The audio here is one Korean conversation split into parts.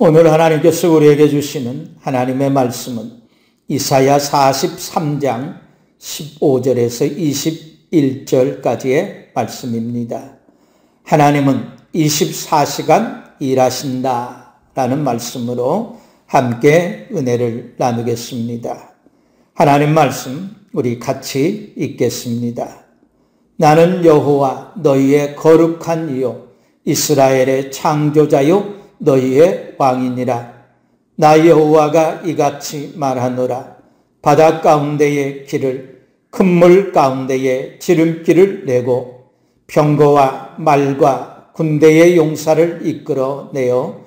오늘 하나님께서 우리에게 주시는 하나님의 말씀은 이사야 43장 15절에서 21절까지의 말씀입니다. 하나님은 24시간 일하신다라는 말씀으로 함께 은혜를 나누겠습니다. 하나님 말씀 우리 같이 읽겠습니다. 나는 여호와 너희의 거룩한 이요 이스라엘의 창조자요 너희의 왕이니라. 나 여호와가 이같이 말하노라. 바다 가운데의 길을 큰 물 가운데에 지름길을 내고 병거와 말과 군대의 용사를 이끌어내어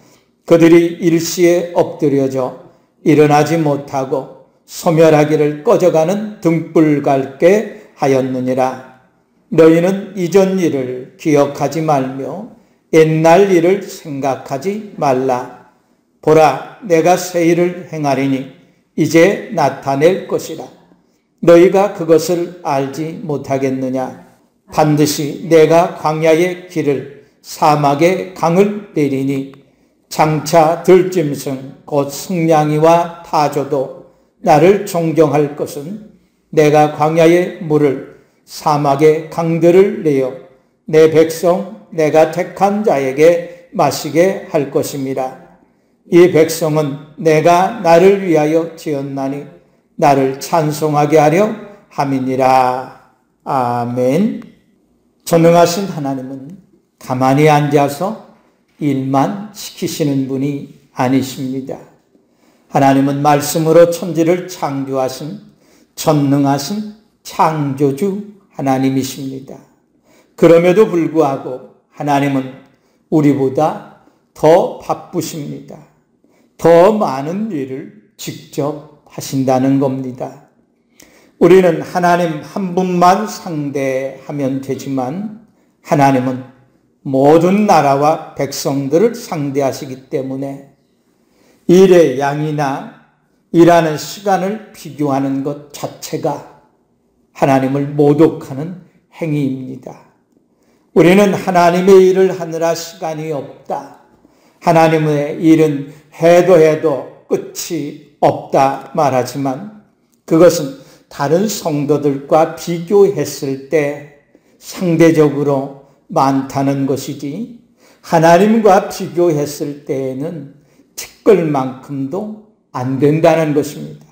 그들이 일시에 엎드려져 일어나지 못하고 소멸하기를 꺼져가는 등불 같게 하였느니라. 너희는 이전 일을 기억하지 말며 옛날 일을 생각하지 말라. 보라, 내가 새 일을 행하리니 이제 나타낼 것이라. 너희가 그것을 알지 못하겠느냐? 반드시 내가 광야의 길을 사막의 강을 내리니 장차 들짐승 곧 승냥이와 타조도 나를 존경할 것은 내가 광야의 물을 사막의 강들을 내어 내 백성 내가 택한 자에게 마시게 할 것임이라. 이 백성은 내가 나를 위하여 지었나니 나를 찬송하게 하려 함이니라. 아멘. 전능하신 하나님은 가만히 앉아서 일만 시키시는 분이 아니십니다. 하나님은 말씀으로 천지를 창조하신 전능하신 창조주 하나님이십니다. 그럼에도 불구하고 하나님은 우리보다 더 바쁘십니다. 더 많은 일을 직접 하신다는 겁니다. 우리는 하나님 한 분만 상대하면 되지만 하나님은 모든 나라와 백성들을 상대하시기 때문에 일의 양이나 일하는 시간을 비교하는 것 자체가 하나님을 모독하는 행위입니다. 우리는 하나님의 일을 하느라 시간이 없다. 하나님의 일은 해도 끝이 없다 말하지만 그것은 다른 성도들과 비교했을 때 상대적으로 많다는 것이지 하나님과 비교했을 때에는 티끌만큼도 안 된다는 것입니다.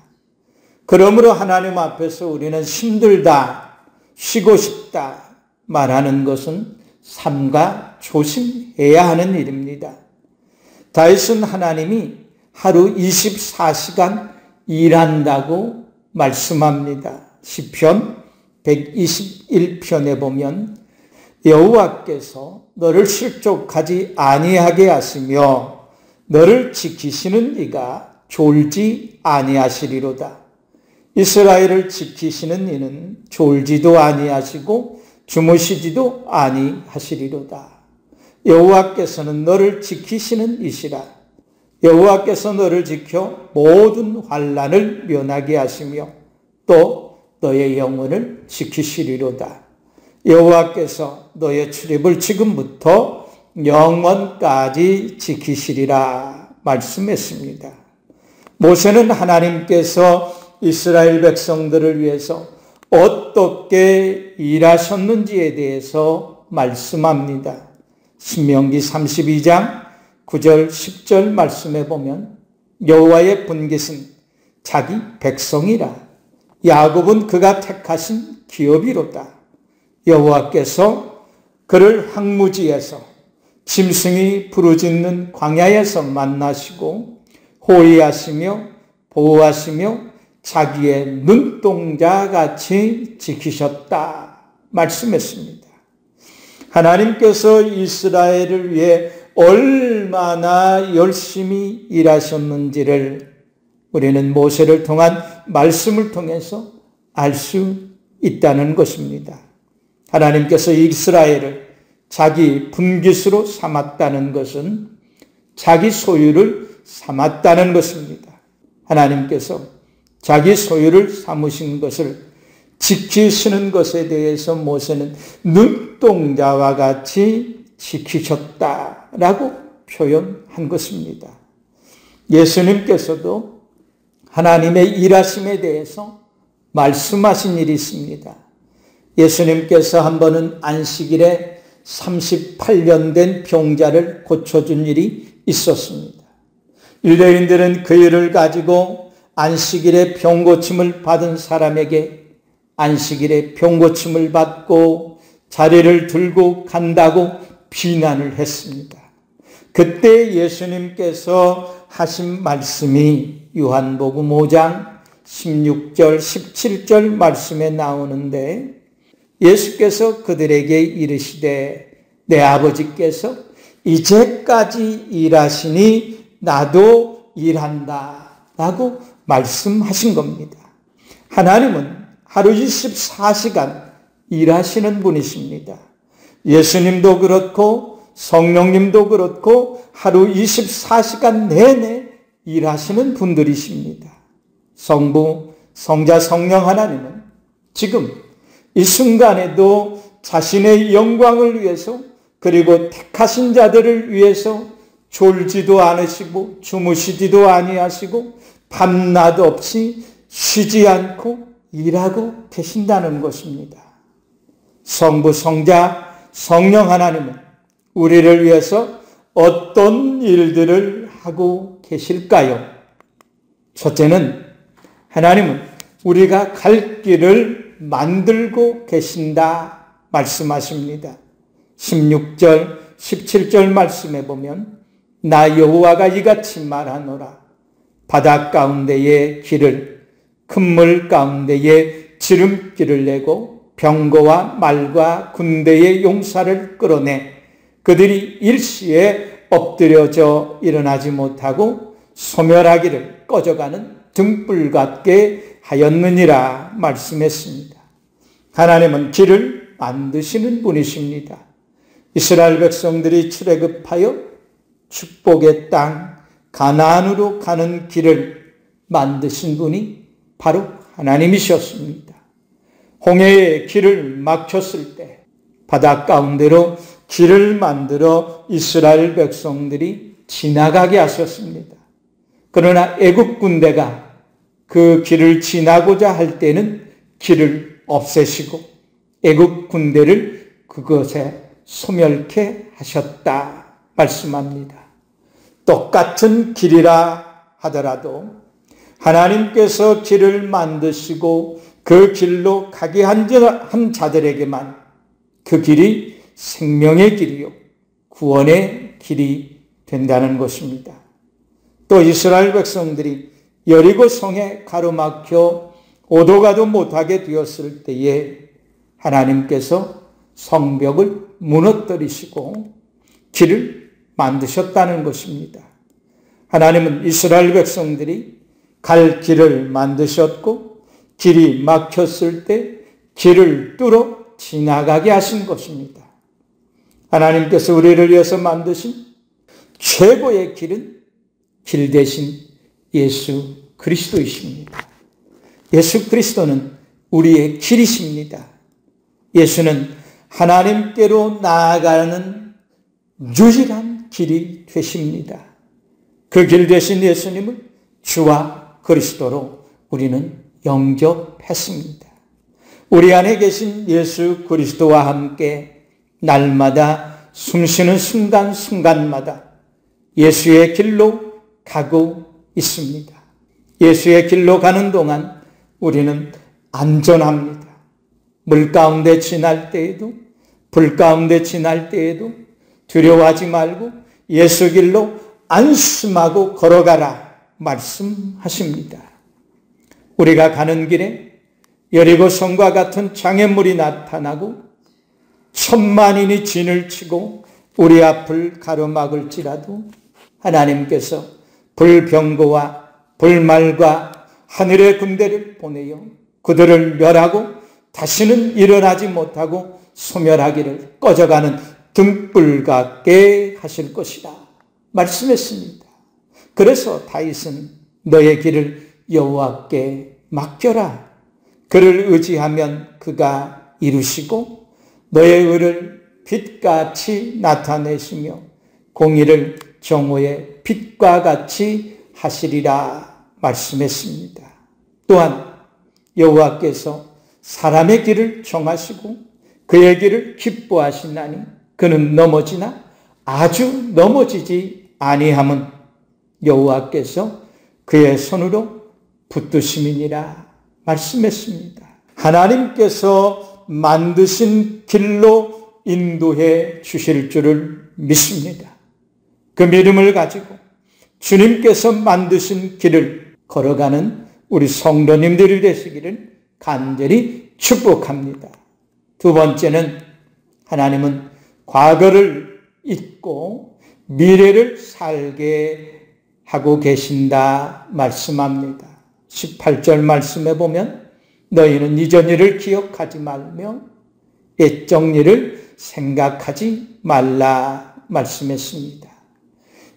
그러므로 하나님 앞에서 우리는 힘들다, 쉬고 싶다 말하는 것은 삼가 조심해야 하는 일입니다. 다윗은 하나님이 하루 24시간 일한다고 말씀합니다. 시편 121편에 보면 여호와께서 너를 실족하지 아니하게 하시며 너를 지키시는 이가 졸지 아니하시리로다. 이스라엘을 지키시는 이는 졸지도 아니하시고 주무시지도 아니하시리로다. 여호와께서는 너를 지키시는 이시라. 여호와께서 너를 지켜 모든 환난을 면하게 하시며 또 너의 영혼을 지키시리로다. 여호와께서 너의 출입을 지금부터 영원까지 지키시리라 말씀했습니다. 모세는 하나님께서 이스라엘 백성들을 위해서 어떻게 일하셨는지에 대해서 말씀합니다. 신명기 32장 9절 10절 말씀에 보면 여호와의 분깃은 자기 백성이라. 야곱은 그가 택하신 기업이로다. 여호와께서 그를 황무지에서 짐승이 부르짖는 광야에서 만나시고 호위하시며 보호하시며 자기의 눈동자같이 지키셨다 말씀했습니다. 하나님께서 이스라엘을 위해 얼마나 열심히 일하셨는지를 우리는 모세를 통한 말씀을 통해서 알 수 있다는 것입니다. 하나님께서 이스라엘을 자기 분깃으로 삼았다는 것은 자기 소유를 삼았다는 것입니다. 하나님께서 자기 소유를 삼으신 것을 지키시는 것에 대해서 모세는 눈동자와 같이 지키셨다라고 표현한 것입니다. 예수님께서도 하나님의 일하심에 대해서 말씀하신 일이 있습니다. 예수님께서 한 번은 안식일에 38년 된 병자를 고쳐준 일이 있었습니다. 유대인들은 그 일을 가지고 안식일에 병고침을 받은 사람에게 안식일에 병고침을 받고 자리를 들고 간다고 비난을 했습니다. 그때 예수님께서 하신 말씀이 요한복음 5장 16절, 17절 말씀에 나오는데 예수께서 그들에게 이르시되 내 아버지께서 이제까지 일하시니 나도 일한다 라고 말씀하신 겁니다. 하나님은 하루 24시간 일하시는 분이십니다. 예수님도 그렇고 성령님도 그렇고 하루 24시간 내내 일하시는 분들이십니다. 성부, 성자, 성령 하나님은 지금 이 순간에도 자신의 영광을 위해서 그리고 택하신 자들을 위해서 졸지도 않으시고 주무시지도 아니하시고 밤낮 없이 쉬지 않고 일하고 계신다는 것입니다. 성부, 성자, 성령 하나님은 우리를 위해서 어떤 일들을 하고 계실까요? 첫째는 하나님은 우리가 갈 길을 만들고 계신다 말씀하십니다. 16절, 17절 말씀에 보면 나 여호와가 이같이 말하노라. 바다 가운데의 길을 큰 물 가운데에 지름길을 내고 병거와 말과 군대의 용사를 끌어내 그들이 일시에 엎드려져 일어나지 못하고 소멸하기를 꺼져가는 등불 같게 하였느니라 말씀했습니다. 하나님은 길을 만드시는 분이십니다. 이스라엘 백성들이 출애굽하여 축복의 땅 가나안으로 가는 길을 만드신 분이 바로 하나님이셨습니다. 홍해의 길을 막혔을 때 바다 가운데로 길을 만들어 이스라엘 백성들이 지나가게 하셨습니다. 그러나 애국 군대가 그 길을 지나고자 할 때는 길을 없애시고 애국 군대를 그것에 소멸케 하셨다 말씀합니다. 똑같은 길이라 하더라도 하나님께서 길을 만드시고 그 길로 가게 한 자들에게만 그 길이 생명의 길이요 구원의 길이 된다는 것입니다. 또 이스라엘 백성들이 여리고 성에 가로막혀 오도 가도 못하게 되었을 때에 하나님께서 성벽을 무너뜨리시고 길을 만드셨다는 것입니다. 하나님은 이스라엘 백성들이 갈 길을 만드셨고 길이 막혔을 때 길을 뚫어 지나가게 하신 것입니다. 하나님께서 우리를 위해서 만드신 최고의 길은 길 대신 예수 그리스도이십니다. 예수 그리스도는 우리의 길이십니다. 예수는 하나님께로 나아가는 유일한 길이 되십니다. 그 길 대신 예수님을 주와 그리스도로 우리는 영접했습니다. 우리 안에 계신 예수 그리스도와 함께 날마다 숨쉬는 순간순간마다 예수의 길로 가고 있습니다. 예수의 길로 가는 동안 우리는 안전합니다. 물 가운데 지날 때에도 불 가운데 지날 때에도 두려워하지 말고 예수 길로 안심하고 걸어가라 말씀하십니다. 우리가 가는 길에 여리고성과 같은 장애물이 나타나고 천만인이 진을 치고 우리 앞을 가로막을지라도 하나님께서 불병거와 불말과 하늘의 군대를 보내어 그들을 멸하고 다시는 일어나지 못하고 소멸하기를 꺼져가는 등불 같게 하실 것이다 말씀했습니다. 그래서 다윗은 너의 길을 여호와께 맡겨라. 그를 의지하면 그가 이루시고 너의 의를 빛같이 나타내시며 공의를 정오의 빛과 같이 하시리라 말씀했습니다. 또한 여호와께서 사람의 길을 정하시고 그의 길을 기뻐하시나니 그는 넘어지나 아주 넘어지지 아니함은 여호와께서 그의 손으로 붙드심이니라 말씀했습니다. 하나님께서 만드신 길로 인도해 주실 줄을 믿습니다. 그 믿음을 가지고 주님께서 만드신 길을 걸어가는 우리 성도님들이 되시기를 간절히 축복합니다. 두 번째는 하나님은 과거를 잊고 미래를 살게 하고 계신다 말씀합니다. 18절 말씀에 보면 너희는 이전 일을 기억하지 말며 옛적 일을 생각하지 말라 말씀했습니다.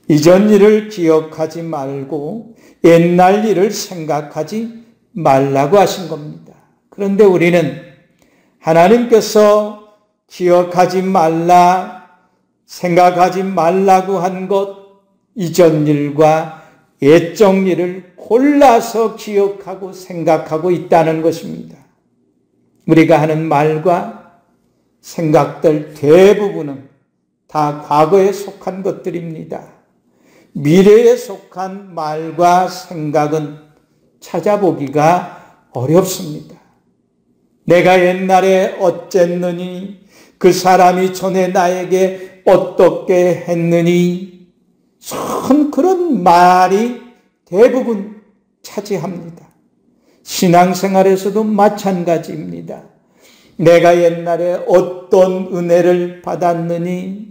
이전 일을 기억하지 말고 옛날 일을 생각하지 말라고 하신 겁니다. 그런데 우리는 하나님께서 기억하지 말라, 생각하지 말라고 한 것, 이전 일과 옛적 일을 골라서 기억하고 생각하고 있다는 것입니다. 우리가 하는 말과 생각들 대부분은 다 과거에 속한 것들입니다. 미래에 속한 말과 생각은 찾아보기가 어렵습니다. 내가 옛날에 어쨌느니, 그 사람이 전에 나에게 어떻게 했느니, 참 그런 말이 대부분 차지합니다. 신앙생활에서도 마찬가지입니다. 내가 옛날에 어떤 은혜를 받았느니,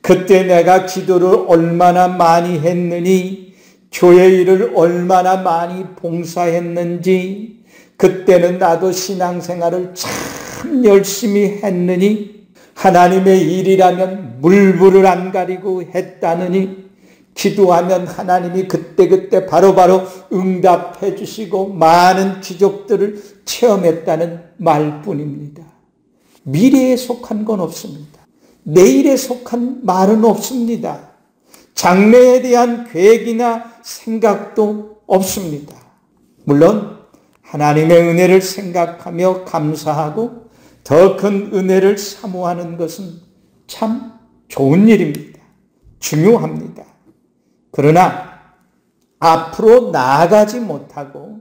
그때 내가 기도를 얼마나 많이 했느니, 교회 일을 얼마나 많이 봉사했는지, 그때는 나도 신앙생활을 참 열심히 했느니, 하나님의 일이라면 물불을 안 가리고 했다느니, 기도하면 하나님이 그때그때 바로바로 응답해 주시고 많은 기적들을 체험했다는 말뿐입니다. 미래에 속한 건 없습니다. 내일에 속한 말은 없습니다. 장래에 대한 계획이나 생각도 없습니다. 물론 하나님의 은혜를 생각하며 감사하고 더 큰 은혜를 사모하는 것은 참 좋은 일입니다. 중요합니다. 그러나 앞으로 나아가지 못하고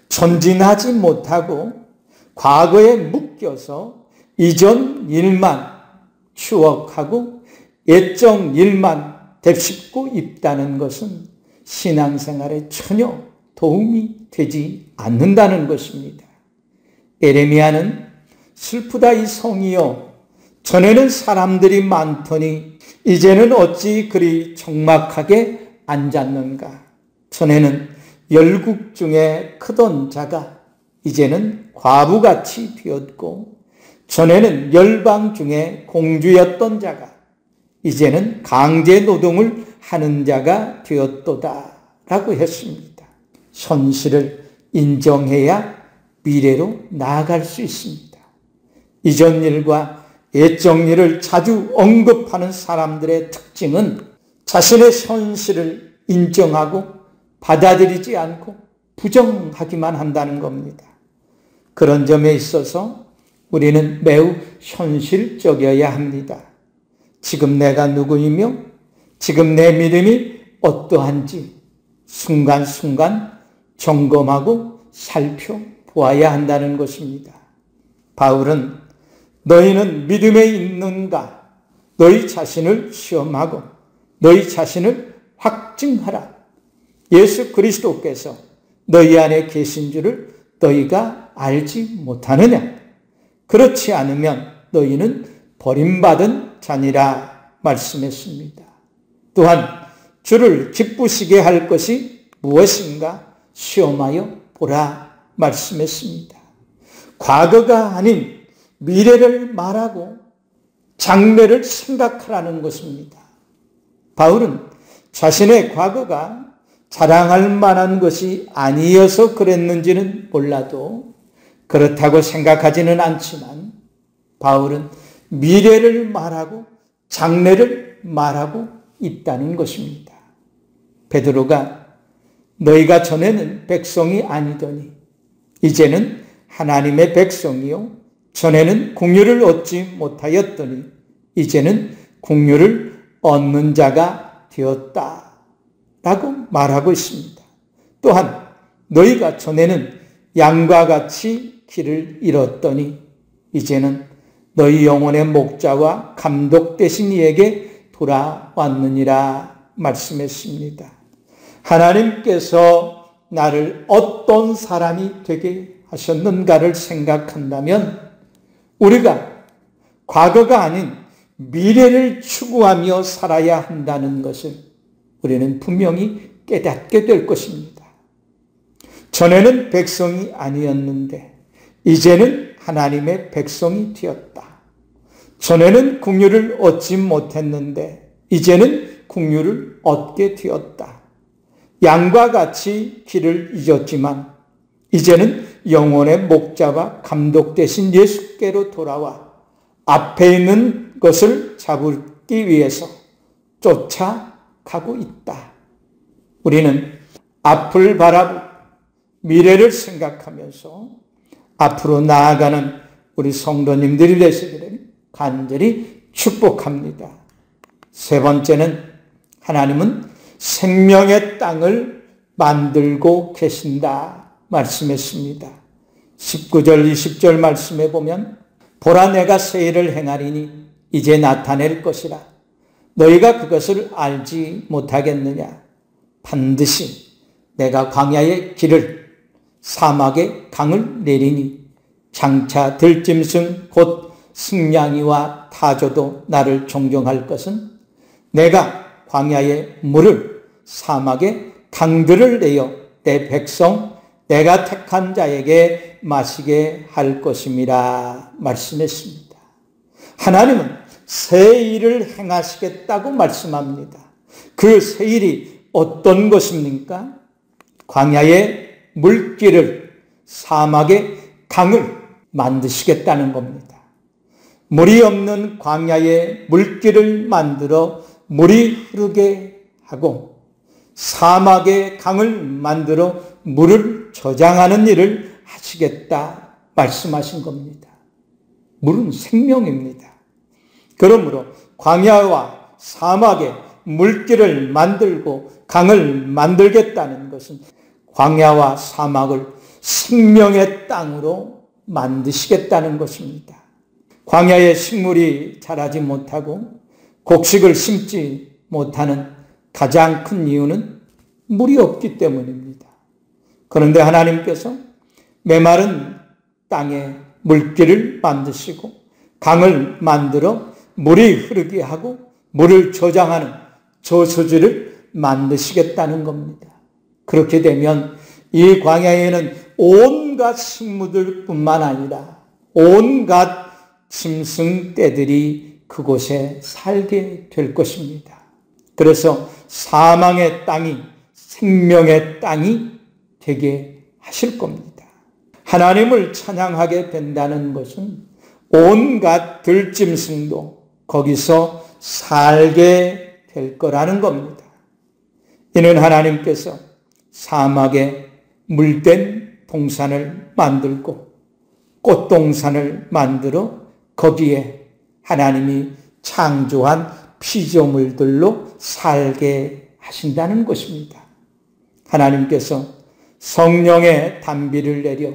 전진하지 못하고 과거에 묶여서 이전 일만 추억하고 옛적 일만 되짚고 있다는 것은 신앙생활에 전혀 도움이 되지 않는다는 것입니다. 에레미야는 슬프다 이 성이여, 전에는 사람들이 많더니 이제는 어찌 그리 적막하게 앉았는가. 전에는 열국 중에 크던 자가 이제는 과부같이 되었고, 전에는 열방 중에 공주였던 자가 이제는 강제 노동을 하는 자가 되었도다 라고 했습니다. 현실을 인정해야 미래로 나아갈 수 있습니다. 이전 일과 옛적 일을 자주 언급하는 사람들의 특징은 자신의 현실을 인정하고 받아들이지 않고 부정하기만 한다는 겁니다. 그런 점에 있어서 우리는 매우 현실적이어야 합니다. 지금 내가 누구이며 지금 내 믿음이 어떠한지 순간순간 점검하고 살펴보아야 한다는 것입니다. 바울은 너희는 믿음에 있는가? 너희 자신을 시험하고 너희 자신을 확증하라. 예수 그리스도께서 너희 안에 계신 줄을 너희가 알지 못하느냐? 그렇지 않으면 너희는 버림받은 자니라 말씀했습니다. 또한 주를 기쁘시게 할 것이 무엇인가 시험하여 보라 말씀했습니다. 과거가 아닌 미래를 말하고 장래를 생각하라는 것입니다. 바울은 자신의 과거가 자랑할 만한 것이 아니어서 그랬는지는 몰라도 그렇다고 생각하지는 않지만 바울은 미래를 말하고 장래를 말하고 있다는 것입니다. 베드로가 너희가 전에는 백성이 아니더니 이제는 하나님의 백성이요 전에는 긍휼을 얻지 못하였더니 이제는 긍휼을 얻는 자가 되었다 라고 말하고 있습니다. 또한 너희가 전에는 양과 같이 길을 잃었더니 이제는 너희 영혼의 목자와 감독 되신 이에게 돌아왔느니라 말씀했습니다. 하나님께서 나를 어떤 사람이 되게 하셨는가를 생각한다면 우리가 과거가 아닌 미래를 추구하며 살아야 한다는 것을 우리는 분명히 깨닫게 될 것입니다. 전에는 백성이 아니었는데 이제는 하나님의 백성이 되었다. 전에는 긍휼을 얻지 못했는데 이제는 긍휼을 얻게 되었다. 양과 같이 길을 잊었지만 이제는 영혼의 목자와 감독 되신 예수께로 돌아와 앞에 있는 것을 잡기 위해서 쫓아가고 있다. 우리는 앞을 바라보고 미래를 생각하면서 앞으로 나아가는 우리 성도님들이 되시기를 간절히 축복합니다. 세 번째는 하나님은 생명의 땅을 만들고 계신다 말씀했습니다. 19절 20절 말씀에 보면 보라 내가 새 일을 행하리니 이제 나타낼 것이라 너희가 그것을 알지 못하겠느냐. 반드시 내가 광야의 길을 사막의 강을 내리니 장차 들짐승 곧 승냥이와 타조도 나를 존경할 것은 내가 광야의 물을 사막의 강들을 내어 내 백성 내가 택한 자에게 마시게 할 것임이라 말씀했습니다. 하나님은 새 일을 행하시겠다고 말씀합니다. 그 새 일이 어떤 것입니까? 광야의 물길을 사막의 강을 만드시겠다는 겁니다. 물이 없는 광야의 물길을 만들어 물이 흐르게 하고 사막의 강을 만들어 물을 저장하는 일을 하시겠다 말씀하신 겁니다. 물은 생명입니다. 그러므로 광야와 사막의 물길을 만들고 강을 만들겠다는 것은 광야와 사막을 생명의 땅으로 만드시겠다는 것입니다. 광야에 식물이 자라지 못하고 곡식을 심지 못하는 가장 큰 이유는 물이 없기 때문입니다. 그런데 하나님께서 메마른 땅에 물길을 만드시고 강을 만들어 물이 흐르게 하고 물을 저장하는 저수지를 만드시겠다는 겁니다. 그렇게 되면 이 광야에는 온갖 식물들뿐만 아니라 온갖 짐승떼들이 그곳에 살게 될 것입니다. 그래서 사망의 땅이 생명의 땅이 되게 하실 겁니다. 하나님을 찬양하게 된다는 것은 온갖 들짐승도 거기서 살게 될 거라는 겁니다. 이는 하나님께서 사막에 물된 동산을 만들고 꽃동산을 만들어 거기에 하나님이 창조한 피조물들로 살게 하신다는 것입니다. 하나님께서 성령의 단비를 내려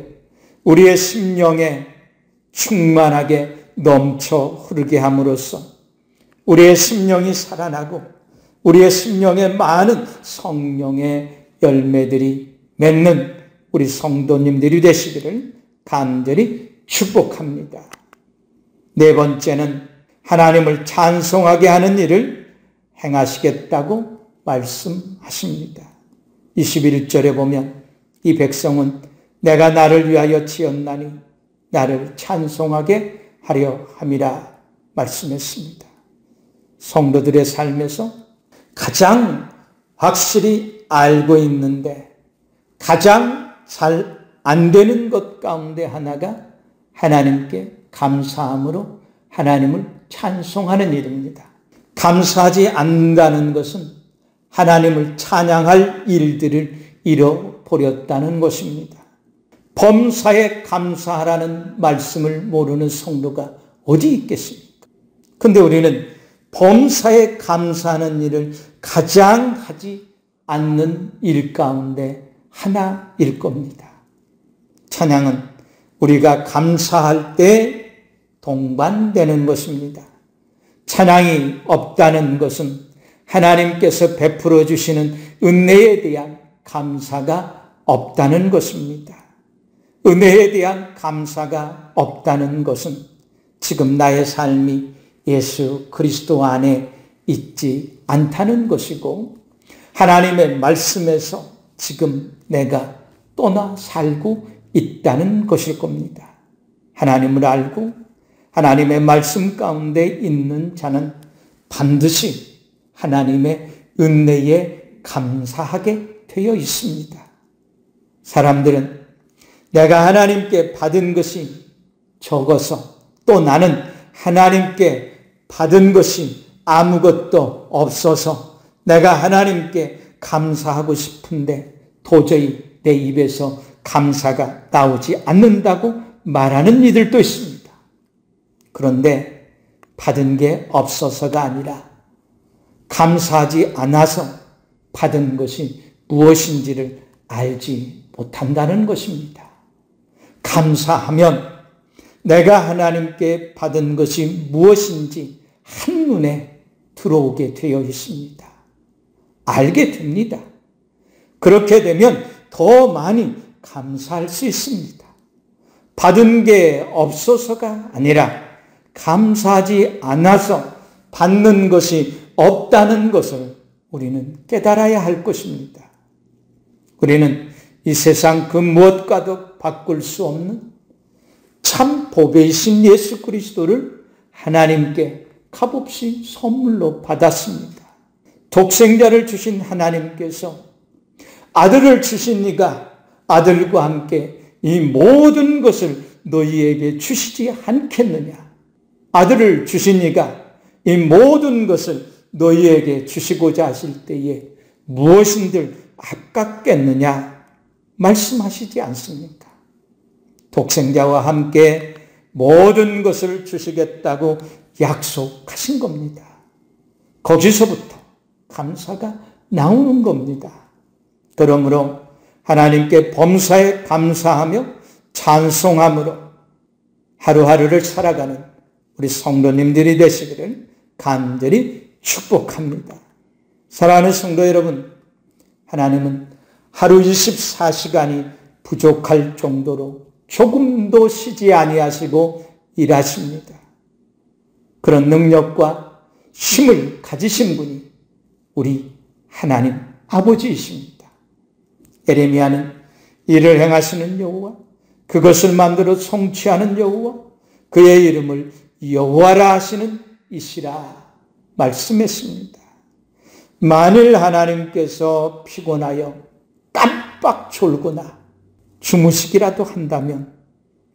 우리의 심령에 충만하게 넘쳐 흐르게 함으로써 우리의 심령이 살아나고 우리의 심령에 많은 성령의 열매들이 맺는 우리 성도님들이 되시기를 간절히 축복합니다. 네 번째는 하나님을 찬송하게 하는 일을 행하시겠다고 말씀하십니다. 21절에 보면 이 백성은 내가 나를 위하여 지었나니 나를 찬송하게 하려 함이라 말씀했습니다. 성도들의 삶에서 가장 확실히 알고 있는데 가장 잘 안 되는 것 가운데 하나가 하나님께 감사함으로 하나님을 찬송하는 일입니다. 감사하지 않는다는 것은 하나님을 찬양할 일들을 잃어버렸다는 것입니다. 범사에 감사하라는 말씀을 모르는 성도가 어디 있겠습니까? 근데 우리는 범사에 감사하는 일을 가장 하지 않는 일 가운데 하나일 겁니다. 찬양은 우리가 감사할 때 동반되는 것입니다. 찬양이 없다는 것은 하나님께서 베풀어 주시는 은혜에 대한 감사가 없다는 것입니다. 은혜에 대한 감사가 없다는 것은 지금 나의 삶이 예수 그리스도 안에 있지 않다는 것이고, 하나님의 말씀에서 지금 내가 떠나 살고 있다는 것일 겁니다. 하나님을 알고 하나님의 말씀 가운데 있는 자는 반드시 하나님의 은혜에 감사하게 되어 있습니다. 사람들은 내가 하나님께 받은 것이 적어서, 또 나는 하나님께 받은 것이 아무것도 없어서 내가 하나님께 감사하고 싶은데 도저히 내 입에서 감사가 나오지 않는다고 말하는 이들도 있습니다. 그런데 받은 게 없어서가 아니라 감사하지 않아서 받은 것이 무엇인지를 알지 못한다는 것입니다. 감사하면 내가 하나님께 받은 것이 무엇인지 한눈에 들어오게 되어 있습니다. 알게 됩니다. 그렇게 되면 더 많이 감사할 수 있습니다. 받은 게 없어서가 아니라 감사하지 않아서 받는 것이 없다는 것을 우리는 깨달아야 할 것입니다. 우리는 이 세상 그 무엇과도 바꿀 수 없는 참 보배이신 예수 그리스도를 하나님께 값없이 선물로 받았습니다. 독생자를 주신 하나님께서 아들을 주시니까 아들과 함께 이 모든 것을 너희에게 주시지 않겠느냐. 아들을 주시니까 이 모든 것을 너희에게 주시고자 하실 때에 무엇인들 아깝겠느냐 말씀하시지 않습니까? 독생자와 함께 모든 것을 주시겠다고 약속하신 겁니다. 거기서부터 감사가 나오는 겁니다. 그러므로 하나님께 범사에 감사하며 찬송함으로 하루하루를 살아가는 우리 성도님들이 되시기를 간절히 축복합니다. 사랑하는 성도 여러분, 하나님은 하루 24시간이 부족할 정도로 조금도 쉬지 아니하시고 일하십니다. 그런 능력과 힘을 가지신 분이 우리 하나님 아버지이십니다. 예레미야는 이를 행하시는 여호와, 그것을 만들어 성취하는 여호와, 그의 이름을 여호와라 하시는 이시라 말씀했습니다. 만일 하나님께서 피곤하여 깜빡 졸거나 주무시기라도 한다면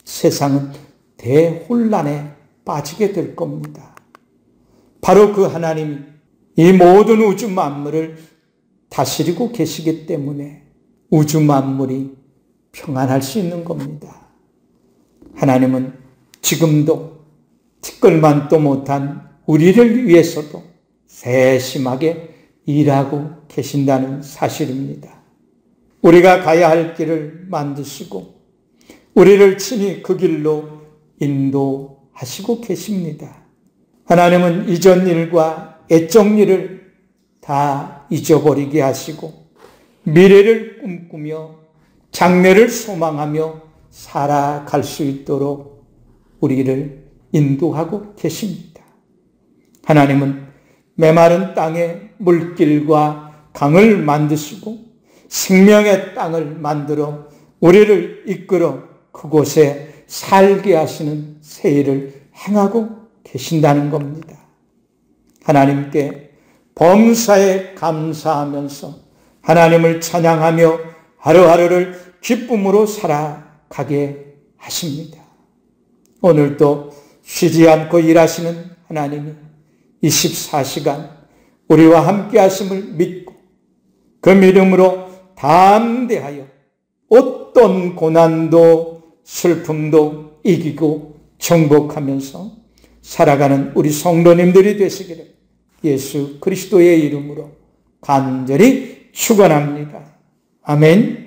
세상은 대혼란에 빠지게 될 겁니다. 바로 그 하나님이 이 모든 우주 만물을 다스리고 계시기 때문에 우주 만물이 평안할 수 있는 겁니다. 하나님은 지금도 티끌만도 못한 우리를 위해서도 세심하게 일하고 계신다는 사실입니다. 우리가 가야 할 길을 만드시고 우리를 친히 그 길로 인도하시고 계십니다. 하나님은 이전 일과 애적 일을 다 잊어버리게 하시고 미래를 꿈꾸며 장래를 소망하며 살아갈 수 있도록 우리를 인도하고 계십니다. 하나님은 메마른 땅에 물길과 강을 만드시고 생명의 땅을 만들어 우리를 이끌어 그곳에 살게 하시는 새 일을 행하고 계신다는 겁니다. 하나님께 범사에 감사하면서 하나님을 찬양하며 하루하루를 기쁨으로 살아가게 하십니다. 오늘도 쉬지 않고 일하시는 하나님이 24시간 우리와 함께 하심을 믿고 그 믿음으로 담대하여 어떤 고난도 슬픔도 이기고 정복하면서 살아가는 우리 성도님들이 되시기를 예수 그리스도의 이름으로 간절히 축원합니다. 아멘.